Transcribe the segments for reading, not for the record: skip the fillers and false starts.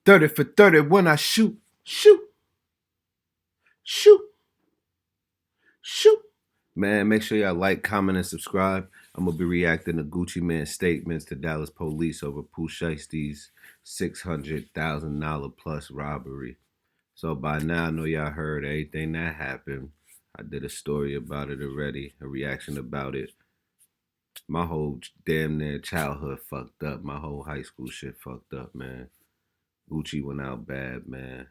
30 for 30 when I shoot. Shoot. Shoot. Shoot. Man, make sure y'all like, comment, and subscribe. I'm going to be reacting to Gucci Mane's statements to Dallas police over Pooh Shiesty's $600,000 plus robbery. So by now, I know y'all heard everything that happened. I did a story about it already, a reaction about it. My whole damn near childhood fucked up. My whole high school shit fucked up, man. Gucci went out bad, man.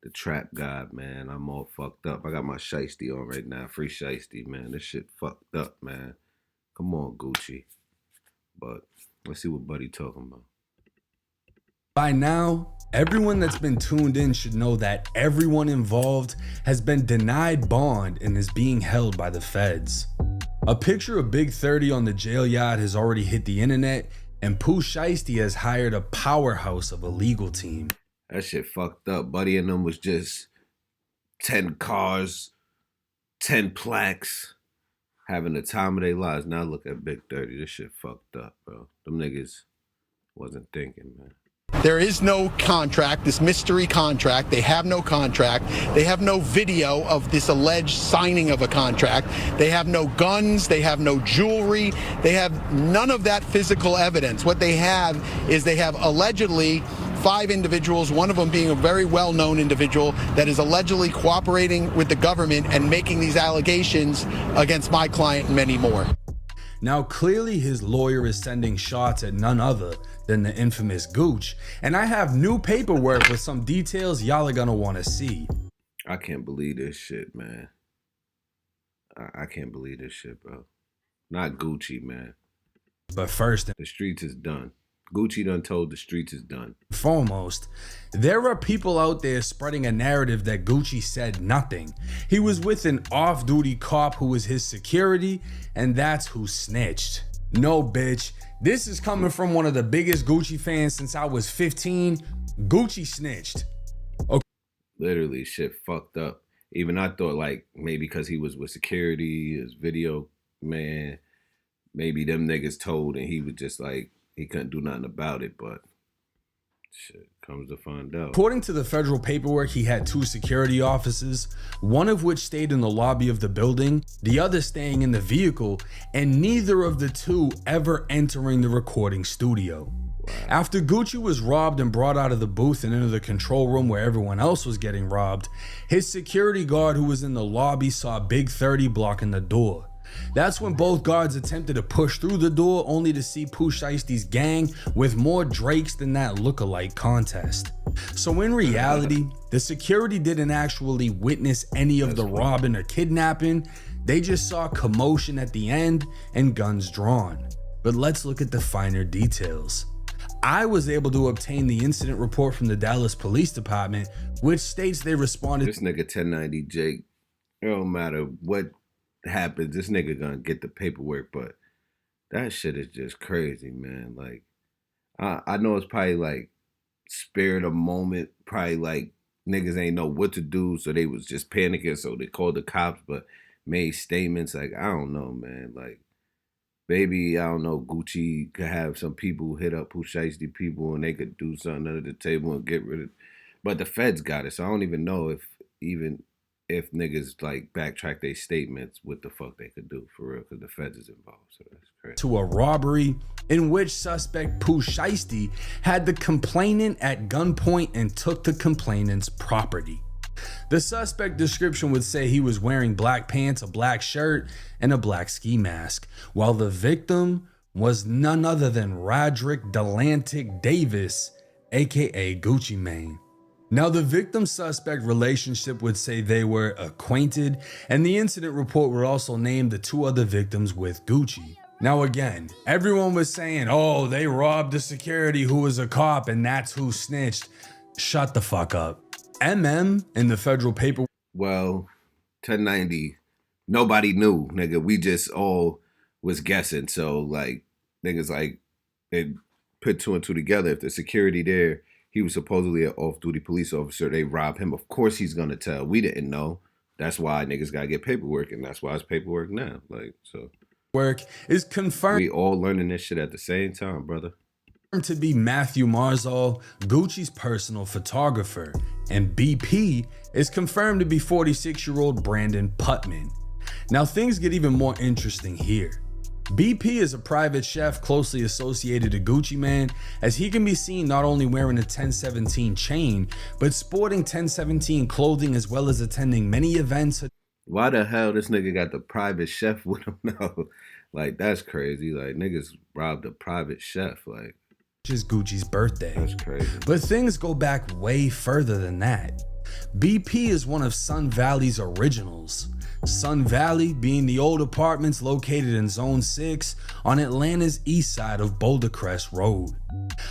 The trap god, man. I'm all fucked up. I got my Shiesty on right now. Free Shiesty, man. This shit fucked up, man. Come on, Gucci. But let's see what Buddy talking about. By now, everyone that's been tuned in should know that everyone involved has been denied bond and is being held by the feds. A picture of Big 30 on the jail yacht has already hit the internet, and Pooh Shiesty has hired a powerhouse of a legal team. That shit fucked up. Buddy and them was just 10 cars, 10 plaques, having the time of their lives. Now look at Big 30. This shit fucked up, bro. Them niggas wasn't thinking, man. There is no contract, this mystery contract. They have no contract. They have no video of this alleged signing of a contract. They have no guns. They have no jewelry. They have none of that physical evidence. What they have is they have allegedly 5 individuals, one of them being a very well-known individual that is allegedly cooperating with the government and making these allegations against my client and many more. Now, clearly his lawyer is sending shots at none other than the infamous Gooch, and I have new paperwork with some details y'all are gonna want to see. I can't believe this shit, man. I can't believe this shit, bro. Not Gucci, man. But first, the streets is done. Gucci done told the streets is done. Foremost, there are people out there spreading a narrative that Gucci said nothing. He was with an off-duty cop who was his security, and that's who snitched. No, bitch. This is coming from one of the biggest Gucci fans since I was 15. Gucci snitched. Okay. Literally, shit fucked up. Even I thought, like, maybe because he was with security, his video man, maybe them niggas told and he was just like, he couldn't do nothing about it, but shit comes to find out. According to the federal paperwork, he had 2 security officers, one of which stayed in the lobby of the building, the other staying in the vehicle, and neither of the 2 ever entering the recording studio. Wow. After Gucci was robbed and brought out of the booth and into the control room where everyone else was getting robbed, his security guard who was in the lobby saw Big 30 blocking the door. That's when both guards attempted to push through the door, only to see Pooh Shiesty's gang with more Drakes than that lookalike contest. So in reality, the security didn't actually witness any of the robbing or kidnapping. They just saw commotion at the end and guns drawn. But let's look at the finer details. I was able to obtain the incident report from the Dallas Police Department, which states they responded. This nigga 1090 Jake, it don't matter what happens, this nigga gonna get the paperwork, but that shit is just crazy, man. Like, I know it's probably like spirit of moment, probably like niggas ain't know what to do, so they was just panicking, so they called the cops, but made statements. Like, I don't know, man. Like, maybe, I don't know, Gucci could have some people hit up Pooh Shiesty people and they could do something under the table and get rid of it. But the feds got it, so I don't even know if niggas like backtrack their statements, what the fuck they could do for real, because the feds is involved, so that's crazy. To a robbery in which suspect Pooh Shiesty had the complainant at gunpoint and took the complainant's property. The suspect description would say he was wearing black pants, a black shirt, and a black ski mask, while the victim was none other than Roderick Delantic Davis, aka Gucci Mane. Now, the victim-suspect relationship would say they were acquainted, and the incident report would also name the 2 other victims with Gucci. Now again, everyone was saying, oh, they robbed the security who was a cop and that's who snitched. Shut the fuck up. MM in the federal paper. Well, 1090, nobody knew, nigga. We just all was guessing. So, like, niggas, like, they put 2 and 2 together. If the security there, he was supposedly an off-duty police officer. They robbed him. Of course he's going to tell. We didn't know. That's why niggas got to get paperwork, and that's why it's paperwork now. Like, so. Work is confirmed. We all learning this shit at the same time, brother. to be Matthew Marzal, Gucci's personal photographer, and BP is confirmed to be 46-year-old Brandon Putman. Now things get even more interesting here. BP is a private chef closely associated to Gucci Mane, as he can be seen not only wearing a 1017 chain, but sporting 1017 clothing as well as attending many events. Why the hell this nigga got the private chef with him now? Like, that's crazy. Like, niggas robbed a private chef. Like, Is Gucci's birthday. that's crazy. But things go back way further than that. BP is one of Sun Valley's originals. Sun Valley being the old apartments located in Zone 6 on Atlanta's east side of Boulder Crest Road.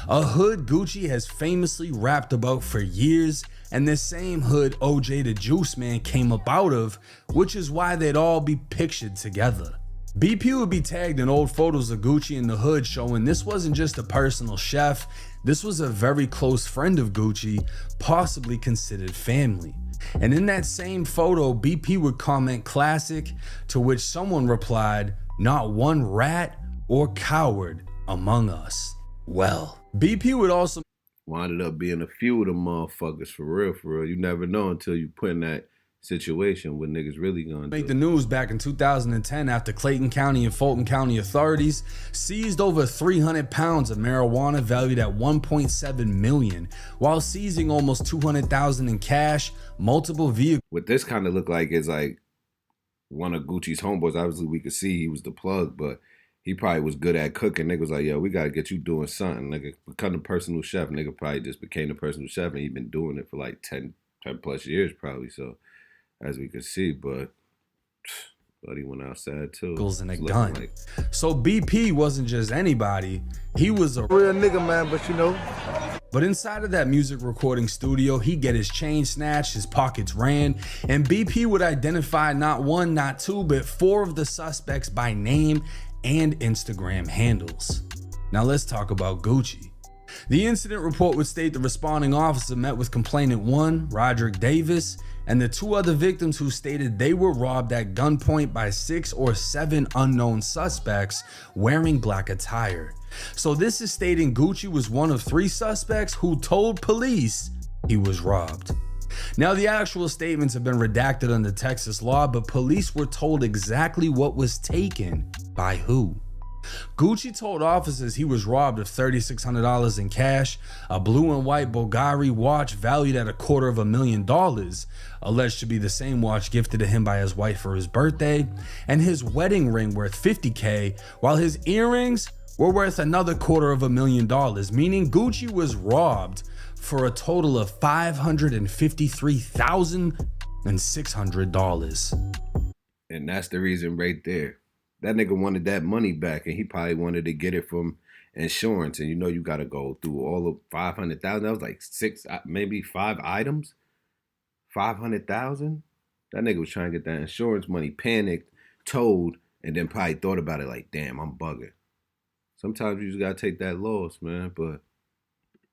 A hood Gucci has famously rapped about for years, and the same hood OJ the Juice Man came up out of, which is why they'd all be pictured together. BP would be tagged in old photos of Gucci in the hood, showing this wasn't just a personal chef, this was a very close friend of Gucci, possibly considered family. And in that same photo, BP would comment classic, to which someone replied, "Not one rat or coward among us." Well, BP would also Winded up being a few of them motherfuckers, for real, for real. You never know until you put in that situation what niggas really gonna make do. the news back in 2010 after Clayton County and Fulton County authorities seized over 300 pounds of marijuana valued at $1.7 million, while seizing almost $200,000 in cash, multiple vehicles. What this kind of look like is like one of Gucci's homeboys. Obviously, we could see he was the plug, but he probably was good at cooking. Nigga was like, yo, we gotta get you doing something. Nigga become the personal chef. Nigga probably just became the personal chef, and he been doing it for like 10 plus years probably. So, as we could see, but he went outside too. And a It's looking gun. like- So BP wasn't just anybody, he was a Real nigga, man, but you know. But inside of that music recording studio, he'd get his chain snatched, his pockets ran, and BP would identify not one, not two, but 4 of the suspects by name and Instagram handles. Now let's talk about Gucci. The incident report would state the responding officer met with complainant 1, Roderick Davis, and the 2 other victims who stated they were robbed at gunpoint by 6 or 7 unknown suspects wearing black attire. So this is stating Gucci was one of 3 suspects who told police he was robbed. Now the actual statements have been redacted under Texas law, but police were told exactly what was taken by who. Gucci told officers he was robbed of $3,600 in cash, a blue and white Bulgari watch valued at $250,000, alleged to be the same watch gifted to him by his wife for his birthday, and his wedding ring worth $50K, while his earrings were worth another $250,000, meaning Gucci was robbed for a total of $553,600. And that's the reason right there. That nigga wanted that money back, and he probably wanted to get it from insurance. And you know you got to go through all of 500,000. That was like 6, maybe 5 items. 500,000. That nigga was trying to get that insurance money, panicked, told, and then probably thought about it like, damn, I'm bugging. Sometimes you just gotta take that loss, man. But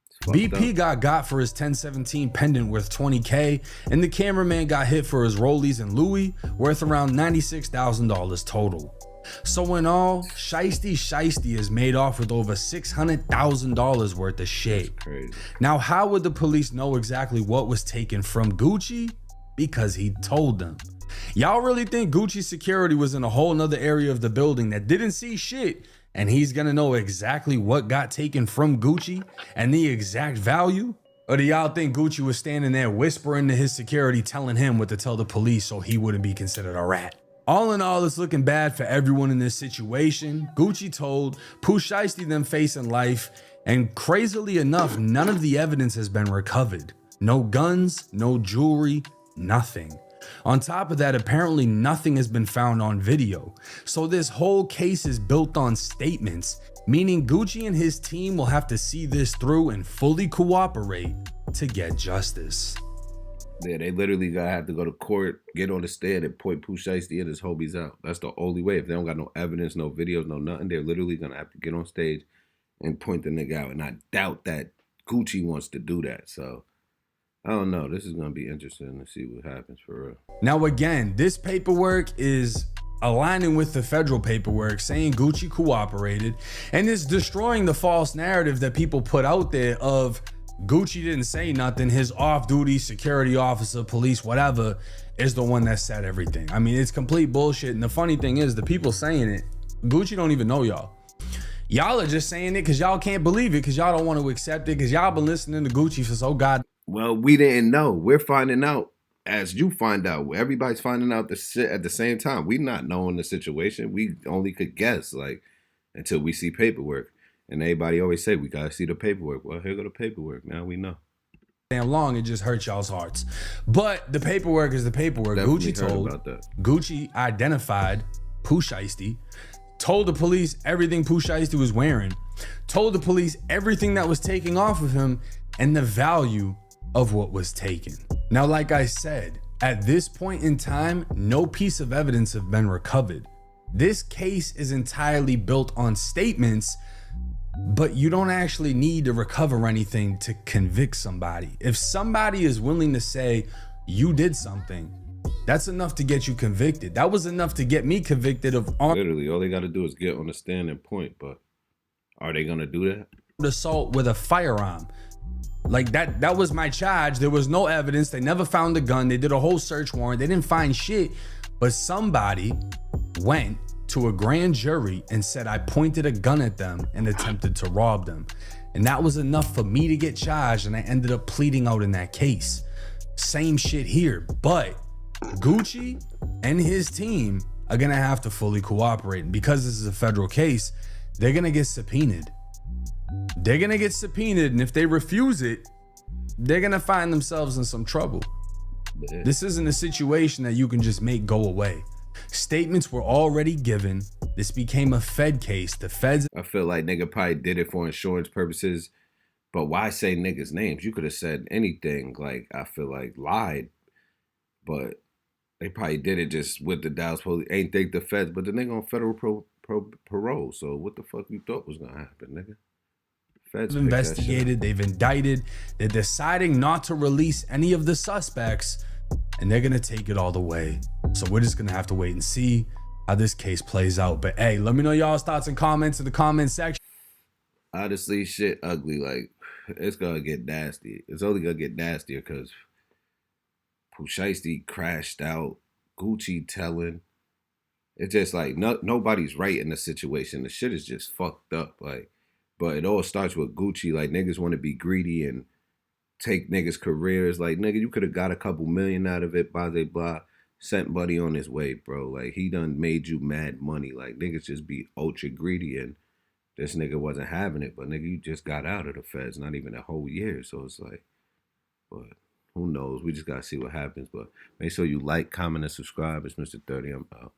it's fucked BP up. got for his 1017 pendant worth $20K, and the cameraman got hit for his Rollies and Louis worth around $96,000 total. So in all, Shiesty is made off with over $600,000 worth of shit. Crazy. Now, how would the police know exactly what was taken from Gucci? Because he told them. Y'all really think Gucci's security was in a whole nother area of the building that didn't see shit, and he's gonna know exactly what got taken from Gucci and the exact value? Or do y'all think Gucci was standing there whispering to his security, telling him what to tell the police so he wouldn't be considered a rat? All in all, it's looking bad for everyone in this situation. Gucci told, Pooh Shiesty them facing life, and crazily enough, none of the evidence has been recovered. No guns, no jewelry, nothing. On top of that, apparently nothing has been found on video. So this whole case is built on statements, meaning Gucci and his team will have to see this through and fully cooperate to get justice. Yeah, they literally gotta have to go to court, get on the stand, and point Pooh Shiesty and his homies out. That's the only way. If they don't got no evidence, no videos, no nothing, they're literally gonna have to get on stage and point the nigga out. And I doubt that Gucci wants to do that. So I don't know. This is gonna be interesting to see what happens for real. Now again, this paperwork is aligning with the federal paperwork, saying Gucci cooperated, and it's destroying the false narrative that people put out there of Gucci didn't say nothing. His off-duty security officer, police, whatever, is the one that said everything. I mean, it's complete bullshit. And the funny thing is, the people saying it, Gucci don't even know y'all. Y'all are just saying it because y'all can't believe it, because y'all don't want to accept it, because y'all been listening to Gucci for so god. Well, we didn't know. We're finding out as you find out. Everybody's finding out the shit at the same time. We not knowing the situation. We only could guess, like, until we see paperwork. And everybody always say, we got to see the paperwork. Well, here go the paperwork. Now we know. Damn long, it just hurts y'all's hearts. But the paperwork is the paperwork. Definitely Gucci heard told, about that. Gucci identified Pooh Shiesty, told the police everything Pooh Shiesty was wearing, told the police everything that was taken off of him, and the value of what was taken. Now, like I said, at this point in time, no piece of evidence have been recovered. This case is entirely built on statements, but you don't actually need to recover anything to convict somebody. If somebody is willing to say you did something, that's enough to get you convicted. That was enough to get me convicted of armed Literally, all they got to do is get on the stand and point. But are they going to do that? assault with a firearm. Like that was my charge. There was no evidence. They never found the gun. They did a whole search warrant. They didn't find shit. But somebody went to a grand jury and said I pointed a gun at them and attempted to rob them. And that was enough for me to get charged, and I ended up pleading out in that case. Same shit here. But Gucci and his team are gonna have to fully cooperate. And because this is a federal case, they're gonna get subpoenaed. They're gonna get subpoenaed, and if they refuse it, they're gonna find themselves in some trouble. This isn't a situation that you can just make go away. Statements were already given. This became a Fed case. The feds. I feel like nigga probably did it for insurance purposes. But why say niggas' names? You could have said anything. Like, I feel like lied. But they probably did it just with the Dallas police. Ain't think the feds, but the nigga on federal parole. So what the fuck you thought was gonna happen, nigga? Feds investigated, they've indicted, they're deciding not to release any of the suspects, and they're gonna take it all the way. So we're just gonna have to wait and see how this case plays out. But hey, let me know y'all's thoughts and comments in the comment section. Honestly, shit ugly. Like, it's gonna get nasty. It's only gonna get nastier because Pooh Shiesty crashed out. Gucci telling. It's just like nobody's right in the situation. The shit is just fucked up. Like, but it all starts with Gucci. Like, niggas want to be greedy and take niggas' careers. Like, nigga, you could have got a couple million out of it, blah, blah, blah. Sent Buddy on his way, bro. Like, he done made you mad money. Like, niggas just be ultra greedy, and this nigga wasn't having it. But, nigga, you just got out of the feds, not even a whole year. So it's like, but who knows? We just got to see what happens. But make sure you like, comment, and subscribe. It's Mr. 30. I'm out.